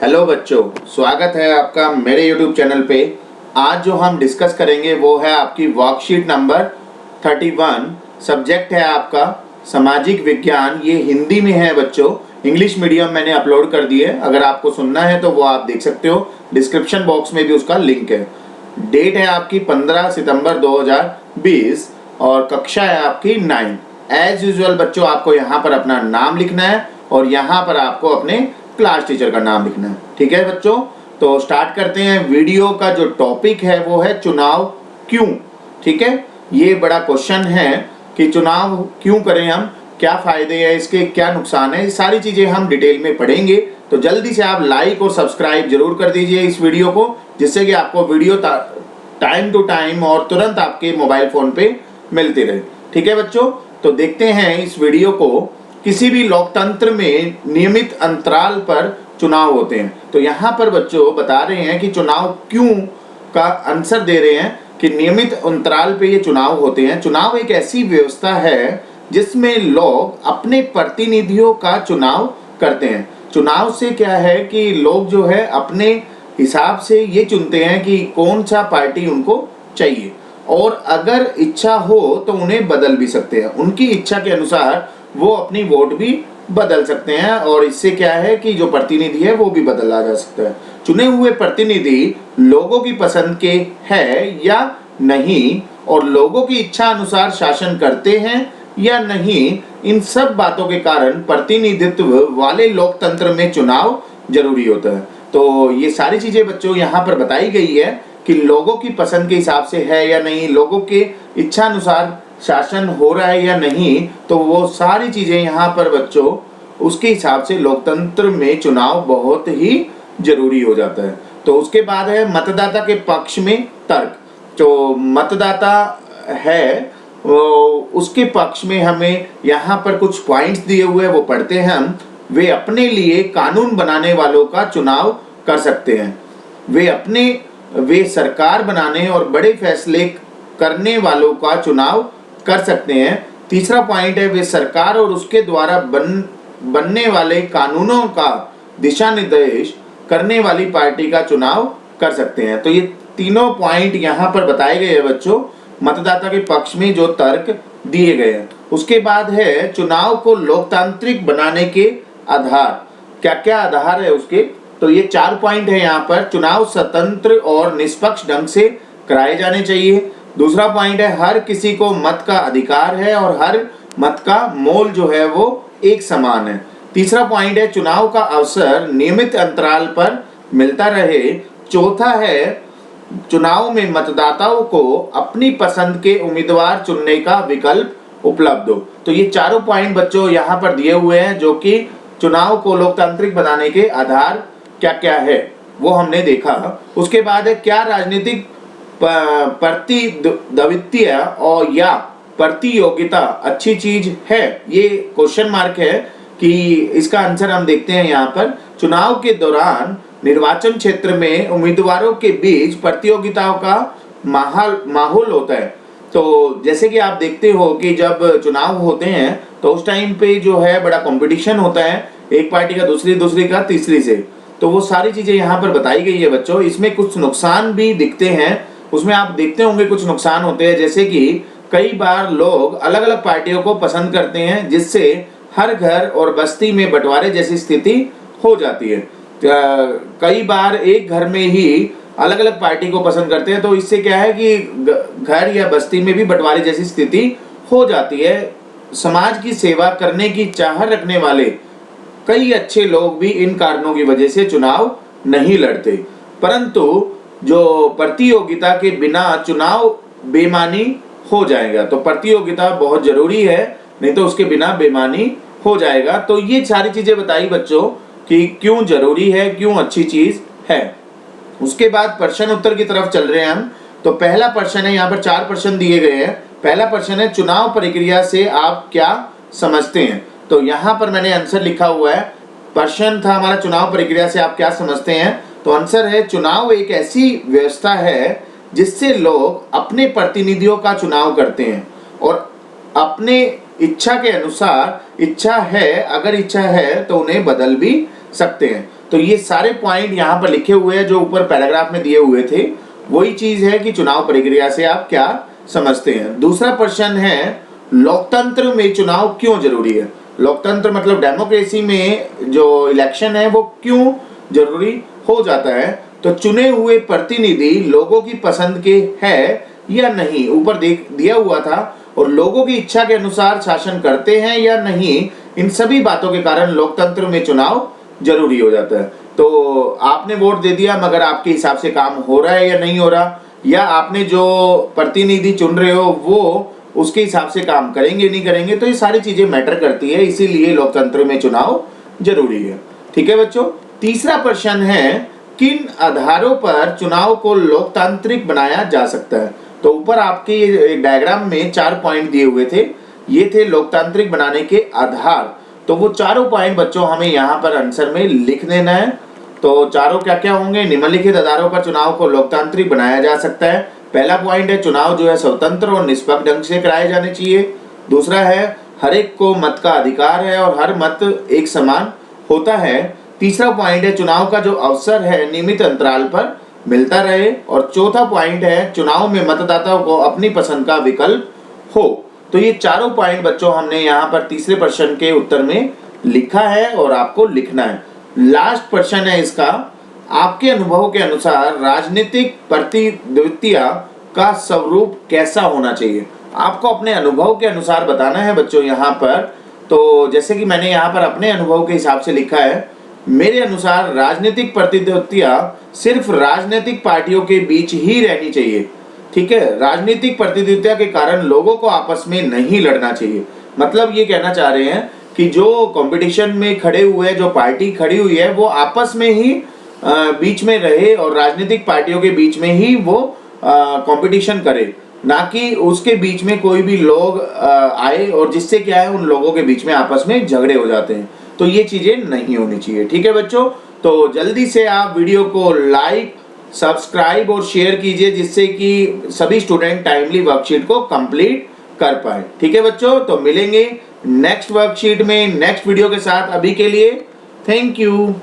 Hello बच्चों, स्वागत है आपका मेरे YouTube चैनल पे। आज जो हम डिस्कस करेंगे वो है आपकी वर्कशीट नंबर 31। सब्जेक्ट है आपका सामाजिक विज्ञान। ये हिंदी में है बच्चों, इंग्लिश मीडियम मैंने अपलोड कर दी है। अगर आपको सुनना है तो वो आप देख सकते हो, डिस्क्रिप्शन बॉक्स में भी उसका लिंक है। डेट है आपकी 15 सितंबर 2020 और कक्षा है आपकी 9। एज यूजुअल बच्चों, आपको यहाँ पर अपना नाम लिखना है और यहाँ पर आपको अपने क्लास टीचर का नाम लिखना है। ठीक है बच्चों, तो स्टार्ट करते हैं। वीडियो का जो टॉपिक है वो है चुनाव क्यों। ठीक है, ये बड़ा क्वेश्चन है कि चुनाव क्यों करें हम, क्या फायदे हैं इसके, क्या नुकसान है, ये सारी चीजें हम डिटेल में पढ़ेंगे। तो जल्दी से आप लाइक और सब्सक्राइब जरूर कर दीजिए इस वीडियो को, जिससे कि आपको वीडियो टाइम टू टाइम और तुरंत आपके मोबाइल फोन पे मिलती रहे। ठीक है बच्चों, तो देखते हैं इस वीडियो को। किसी भी लोकतंत्र में नियमित अंतराल पर चुनाव होते हैं। तो यहाँ पर बच्चों बता रहे हैं कि चुनाव क्यों का आंसर दे रहे हैं कि नियमित अंतराल पे ये चुनाव होते हैं। चुनाव एक ऐसी व्यवस्था है जिसमें लोग अपने प्रतिनिधियों का चुनाव करते हैं। चुनाव से क्या है कि लोग जो है अपने हिसाब से ये चुनते हैं कि कौन सा पार्टी उनको चाहिए, और अगर इच्छा हो तो उन्हें बदल भी सकते हैं। उनकी इच्छा के अनुसार वो अपनी वोट भी बदल सकते हैं, और इससे क्या है कि जो प्रतिनिधि है वो भी बदला जा सकता है। चुने हुए प्रतिनिधि लोगों की पसंद के है या नहीं, और लोगों की इच्छा अनुसार शासन करते हैं या नहीं, इन सब बातों के कारण प्रतिनिधित्व वाले लोकतंत्र में चुनाव जरूरी होता है। तो ये सारी चीजें बच्चों यहाँ पर बताई गई है कि लोगों की पसंद के हिसाब से है या नहीं, लोगों के इच्छा अनुसार शासन हो रहा है या नहीं, तो वो सारी चीजें यहाँ पर बच्चों उसके हिसाब से लोकतंत्र में चुनाव बहुत ही जरूरी हो जाता है। तो उसके बाद है मतदाता के पक्ष में तर्क। जो मतदाता है उसके पक्ष में हमें यहाँ पर कुछ पॉइंट्स दिए हुए हैं, वो पढ़ते हैं हम। वे अपने लिए कानून बनाने वालों का चुनाव कर सकते हैं। वे सरकार बनाने और बड़े फैसले करने वालों का चुनाव कर सकते हैं। तीसरा पॉइंट है, वे सरकार और उसके द्वारा बनने वाले कानूनों का दिशा निर्देश करने वाली पार्टी का चुनाव कर सकते हैं। तो ये तीनों पॉइंट यहाँ पर बताए गए हैं बच्चों, मतदाता के पक्ष में जो तर्क दिए गए हैं। उसके बाद है चुनाव को लोकतांत्रिक बनाने के आधार। क्या क्या आधार है उसके, तो ये 4 पॉइंट है यहाँ पर। चुनाव स्वतंत्र और निष्पक्ष ढंग से कराए जाने चाहिए। दूसरा पॉइंट है, हर किसी को मत का अधिकार है और हर मत का मोल जो है वो एक समान है। तीसरा पॉइंट है, चुनाव का अवसर नियमित अंतराल पर मिलता रहे। चौथा है, चुनाव में मतदाताओं को अपनी पसंद के उम्मीदवार चुनने का विकल्प उपलब्ध हो। तो ये चारों पॉइंट बच्चों यहाँ पर दिए हुए हैं, जो कि चुनाव को लोकतांत्रिक बनाने के आधार क्या क्या है वो हमने देखा। उसके बाद है, क्या राजनीतिक प्रतिद्वंद्विता और या प्रतियोगिता अच्छी चीज है। ये क्वेश्चन मार्क है कि इसका आंसर हम देखते हैं यहाँ पर। चुनाव के दौरान निर्वाचन क्षेत्र में उम्मीदवारों के बीच प्रतियोगिताओं का माहौल होता है। तो जैसे कि आप देखते हो कि जब चुनाव होते हैं तो उस टाइम पे जो है बड़ा कंपटीशन होता है, एक पार्टी का दूसरी का तीसरी से। तो वो सारी चीजें यहाँ पर बताई गई है बच्चों। इसमें कुछ नुकसान भी दिखते हैं, उसमें आप देखते होंगे कुछ नुकसान होते हैं, जैसे कि कई बार लोग अलग अलग पार्टियों को पसंद करते हैं, जिससे हर घर और बस्ती में बंटवारे जैसी स्थिति हो जाती है। कई बार एक घर में ही अलग अलग पार्टी को पसंद करते हैं, तो इससे क्या है कि घर या बस्ती में भी बंटवारे जैसी स्थिति हो जाती है। समाज की सेवा करने की चाह रखने वाले कई अच्छे लोग भी इन कारणों की वजह से चुनाव नहीं लड़ते। परंतु जो प्रतियोगिता के बिना चुनाव बेमानी हो जाएगा। तो प्रतियोगिता बहुत जरूरी है, नहीं तो उसके बिना बेमानी हो जाएगा। तो ये सारी चीजें बताई बच्चों कि क्यों जरूरी है, क्यों अच्छी चीज है। उसके बाद प्रश्न उत्तर की तरफ चल रहे हैं हम। तो पहला प्रश्न है, यहाँ पर 4 प्रश्न दिए गए हैं। पहला प्रश्न है, चुनाव प्रक्रिया से आप क्या समझते हैं। तो यहाँ पर मैंने आंसर लिखा हुआ है। प्रश्न था हमारा, चुनाव प्रक्रिया से आप क्या समझते हैं। तो आंसर है, चुनाव एक ऐसी व्यवस्था है जिससे लोग अपने प्रतिनिधियों का चुनाव करते हैं और अपने इच्छा के अनुसार, अगर इच्छा है तो उन्हें बदल भी सकते हैं। तो ये सारे पॉइंट यहाँ पर लिखे हुए हैं जो ऊपर पैराग्राफ में दिए हुए थे, वही चीज है कि चुनाव प्रक्रिया से आप क्या समझते हैं। दूसरा प्रश्न है लोकतंत्र में चुनाव क्यों जरूरी है। लोकतंत्र मतलब डेमोक्रेसी में जो इलेक्शन है वो क्यों जरूरी हो जाता है। तो चुने हुए प्रतिनिधि लोगों की पसंद के है या नहीं, ऊपर दिया हुआ था, और लोगों की इच्छा के अनुसार शासन करते हैं या नहीं, इन सभी बातों के कारण लोकतंत्र में चुनाव जरूरी हो जाता है। तो आपने वोट दे दिया मगर आपके हिसाब से काम हो रहा है या नहीं हो रहा, या आपने जो प्रतिनिधि चुन रहे हो वो उसके हिसाब से काम करेंगे नहीं करेंगे, तो ये सारी चीजें मैटर करती है, इसीलिए लोकतंत्र में चुनाव जरूरी है। ठीक है बच्चों। तीसरा प्रश्न है किन आधारों पर चुनाव को लोकतांत्रिक बनाया जा सकता है। तो ऊपर आपके एक डायग्राम में 4 पॉइंट दिए हुए थे, ये थे लोकतांत्रिक बनाने के आधार। तो वो चारों पॉइंट बच्चों हमें यहाँ पर आंसर में लिख देना है। तो चारों क्या क्या होंगे, निम्नलिखित आधारों पर चुनाव को लोकतांत्रिक बनाया जा सकता है। पहला पॉइंट है चुनाव जो है स्वतंत्र और निष्पक्ष ढंग से कराए जाने चाहिए। दूसरा है हर एक को मत का अधिकार है और हर मत एक समान होता है। तीसरा पॉइंट है चुनाव का जो अवसर है नियमित अंतराल पर मिलता रहे। और चौथा पॉइंट है चुनाव में मतदाताओं को अपनी पसंद का विकल्प हो। तो ये चारों पॉइंट बच्चों हमने यहाँ पर तीसरे प्रश्न के उत्तर में लिखा है और आपको लिखना है। लास्ट प्रश्न है इसका, आपके अनुभव के अनुसार राजनीतिक प्रतिद्वंद्विता का स्वरूप कैसा होना चाहिए। आपको अपने अनुभव के अनुसार बताना है बच्चों यहाँ पर। तो जैसे कि मैंने यहाँ पर अपने अनुभव के हिसाब से लिखा है, मेरे अनुसार राजनीतिक प्रतिद्वंद्विता सिर्फ राजनीतिक पार्टियों के बीच ही रहनी चाहिए। ठीक है, राजनीतिक प्रतिद्वंद्विता के कारण लोगों को आपस में नहीं लड़ना चाहिए। मतलब ये कहना चाह रहे हैं कि जो कंपटीशन में खड़े हुए जो पार्टी खड़ी हुई है वो आपस में ही बीच में रहे और राजनीतिक पार्टियों के बीच में ही वो कंपटीशन करे, ना कि उसके बीच में कोई भी लोग आए और जिससे क्या है उन लोगों के बीच में आपस में झगड़े हो जाते हैं। तो ये चीजें नहीं होनी चाहिए। ठीक है बच्चों, तो जल्दी से आप वीडियो को लाइक, सब्सक्राइब और शेयर कीजिए जिससे कि सभी स्टूडेंट टाइमली वर्कशीट को कंप्लीट कर पाए। ठीक है बच्चों, तो मिलेंगे नेक्स्ट वर्कशीट में नेक्स्ट वीडियो के साथ। अभी के लिए थैंक यू।